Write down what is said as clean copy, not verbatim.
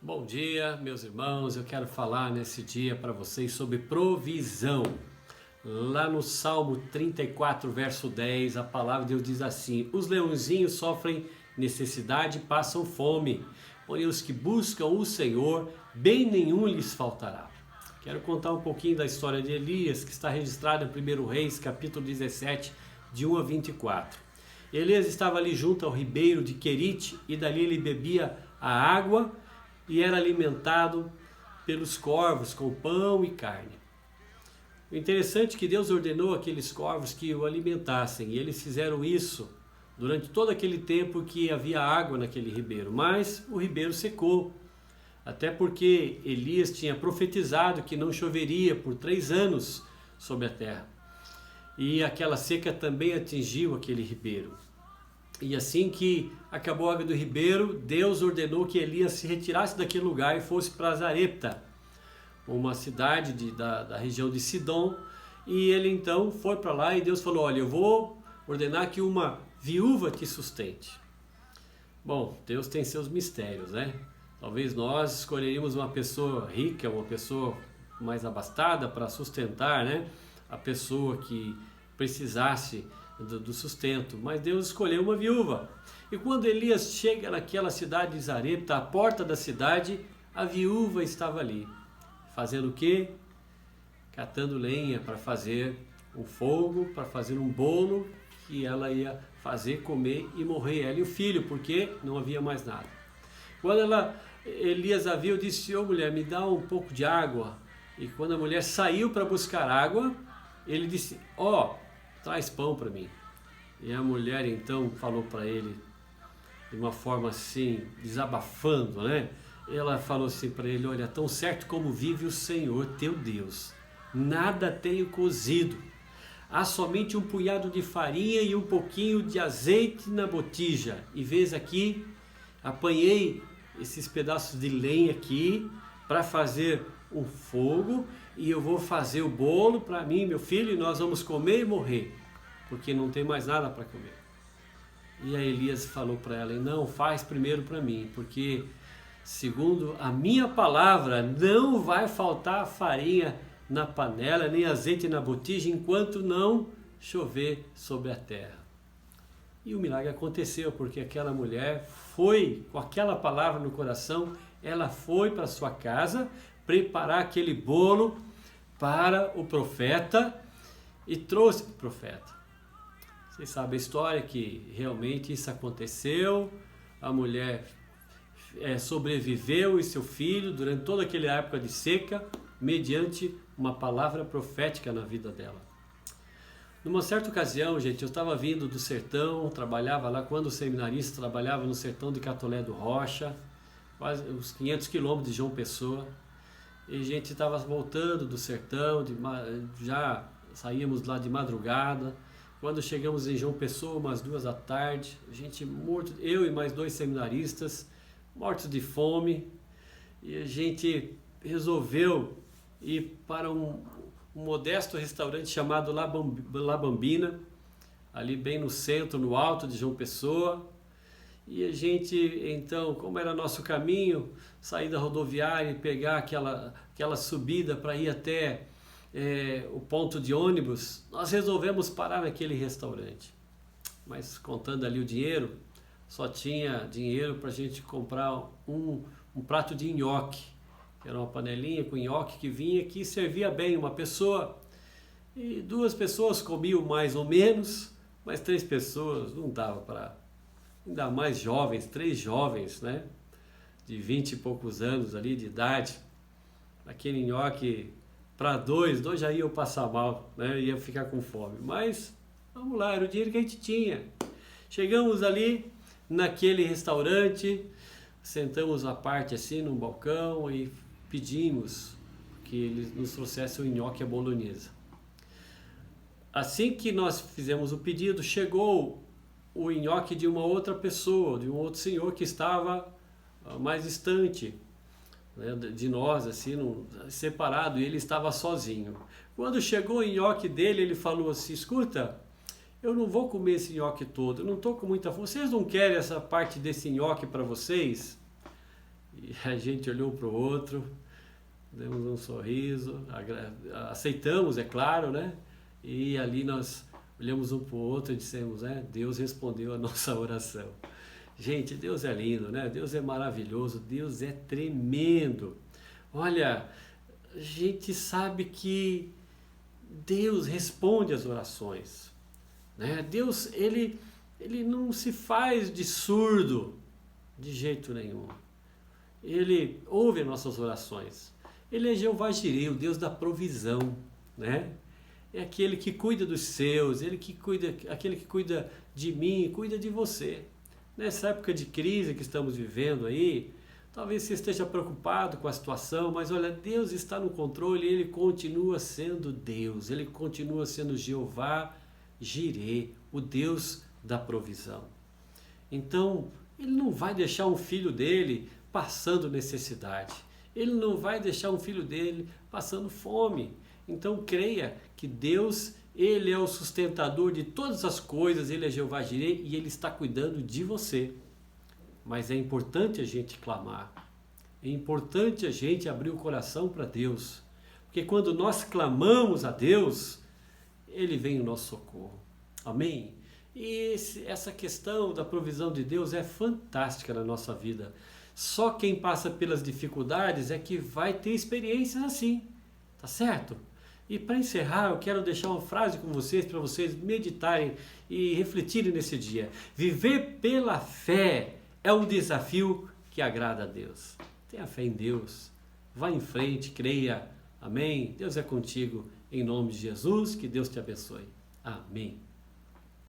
Bom dia, meus irmãos. Eu quero falar nesse dia para vocês sobre provisão. Lá no Salmo 34, verso 10, a palavra de Deus diz assim: os leãozinhos sofrem necessidade e passam fome, porém os que buscam o Senhor, bem nenhum lhes faltará. Quero contar um pouquinho da história de Elias, que está registrada em 1 Reis, capítulo 17, de 1 a 24. Elias estava ali junto ao ribeiro de Querite e dali ele bebia a água e era alimentado pelos corvos com pão e carne. O interessante é que Deus ordenou aqueles corvos que o alimentassem, e eles fizeram isso durante todo aquele tempo que havia água naquele ribeiro, mas o ribeiro secou, até porque Elias tinha profetizado que não choveria por 3 anos sobre a terra, e aquela seca também atingiu aquele ribeiro. E assim que acabou a água do ribeiro, Deus ordenou que Elias se retirasse daquele lugar e fosse para Zarepta, uma cidade da região de Sidom. E ele então foi para lá e Deus falou: olha, eu vou ordenar que uma viúva te sustente. Bom, Deus tem seus mistérios, né? Talvez nós escolheríamos uma pessoa rica, uma pessoa mais abastada para sustentar, né, a pessoa que precisasse do sustento, mas Deus escolheu uma viúva. E quando Elias chega naquela cidade de Zarepta, à porta da cidade, a viúva estava ali, fazendo o quê? Catando lenha para fazer um fogo, para fazer um bolo que ela ia fazer, comer e morrer, ela e o filho, porque não havia mais nada. Quando Elias a viu, disse: ô mulher, me dá um pouco de água. E quando a mulher saiu para buscar água, ele disse: traz pão para mim. E a mulher então falou para ele, de uma forma assim, desabafando, né? Ela falou assim para ele: olha, tão certo como vive o Senhor teu Deus, nada tenho cozido. Há somente um punhado de farinha e um pouquinho de azeite na botija. E vês aqui, apanhei esses pedaços de lenha aqui para fazer um fogo, e eu vou fazer o bolo para mim e meu filho, e nós vamos comer e morrer, porque não tem mais nada para comer. E a Elias falou para ela: não, faz primeiro para mim, porque segundo a minha palavra, não vai faltar farinha na panela, nem azeite na botija, enquanto não chover sobre a terra. E o milagre aconteceu, porque aquela mulher foi, com aquela palavra no coração, ela foi para sua casa preparar aquele bolo para o profeta e trouxe para o profeta. Vocês sabem a história, que realmente isso aconteceu. A mulher sobreviveu e seu filho durante toda aquela época de seca, mediante uma palavra profética na vida dela. Numa certa ocasião, gente, eu estava vindo do sertão, trabalhava lá, quando seminarista, trabalhava no sertão de Catolé do Rocha, quase uns 500 quilômetros de João Pessoa. E a gente estava voltando do sertão, já saímos lá de madrugada. Quando chegamos em João Pessoa, umas 2 da tarde, a gente morto, eu e mais 2 seminaristas, mortos de fome, e a gente resolveu ir para um modesto restaurante chamado La Bambina, ali bem no centro, no alto de João Pessoa. E a gente, então, como era nosso caminho, sair da rodoviária e pegar aquela subida para ir até o ponto de ônibus, nós resolvemos parar naquele restaurante. Mas contando ali o dinheiro, só tinha dinheiro para a gente comprar um prato de nhoque, que era uma panelinha com nhoque que vinha, que servia bem uma pessoa. E 2 pessoas comiam mais ou menos, mas 3 pessoas não dava para... Ainda mais jovens, 3 jovens, né, de 20 e poucos anos ali de idade, aquele nhoque para 2 já iam passar mal, né, ia ficar com fome. Mas vamos lá, era o dinheiro que a gente tinha. Chegamos ali naquele restaurante, sentamos à parte assim num balcão e pedimos que eles nos trouxessem o nhoque à bolonhesa. Assim que nós fizemos o pedido, chegou o nhoque de uma outra pessoa, de um outro senhor que estava mais distante, né, de nós, assim, separado, e ele estava sozinho. Quando chegou o nhoque dele, ele falou assim: escuta, eu não vou comer esse nhoque todo, eu não estou com muita fome, vocês não querem essa parte desse nhoque para vocês? E a gente olhou para o outro, demos um sorriso, aceitamos, é claro, né? E ali nós olhamos um para o outro e dissemos, Deus respondeu a nossa oração. Gente, Deus é lindo, né? Deus é maravilhoso, Deus é tremendo. Olha, a gente sabe que Deus responde às orações, né? Deus, ele não se faz de surdo de jeito nenhum. Ele ouve as nossas orações. Ele é Jeová Jireh, o Deus da provisão, né? É aquele que cuida dos seus, aquele que cuida de mim, cuida de você. Nessa época de crise que estamos vivendo aí, talvez você esteja preocupado com a situação, mas olha, Deus está no controle, Ele continua sendo Deus, Ele continua sendo Jeová Jireh, o Deus da provisão. Então, Ele não vai deixar um filho dele passando necessidade, Ele não vai deixar um filho dele passando fome. Então creia que Deus, Ele é o sustentador de todas as coisas, Ele é Jeová Jireh e Ele está cuidando de você. Mas é importante a gente clamar, é importante a gente abrir o coração para Deus, porque quando nós clamamos a Deus, Ele vem em nosso socorro. Amém? E essa questão da provisão de Deus é fantástica na nossa vida. Só quem passa pelas dificuldades é que vai ter experiências assim, tá certo? E para encerrar, eu quero deixar uma frase com vocês, para vocês meditarem e refletirem nesse dia. Viver pela fé é um desafio que agrada a Deus. Tenha fé em Deus. Vá em frente, creia. Amém? Deus é contigo. Em nome de Jesus, que Deus te abençoe. Amém.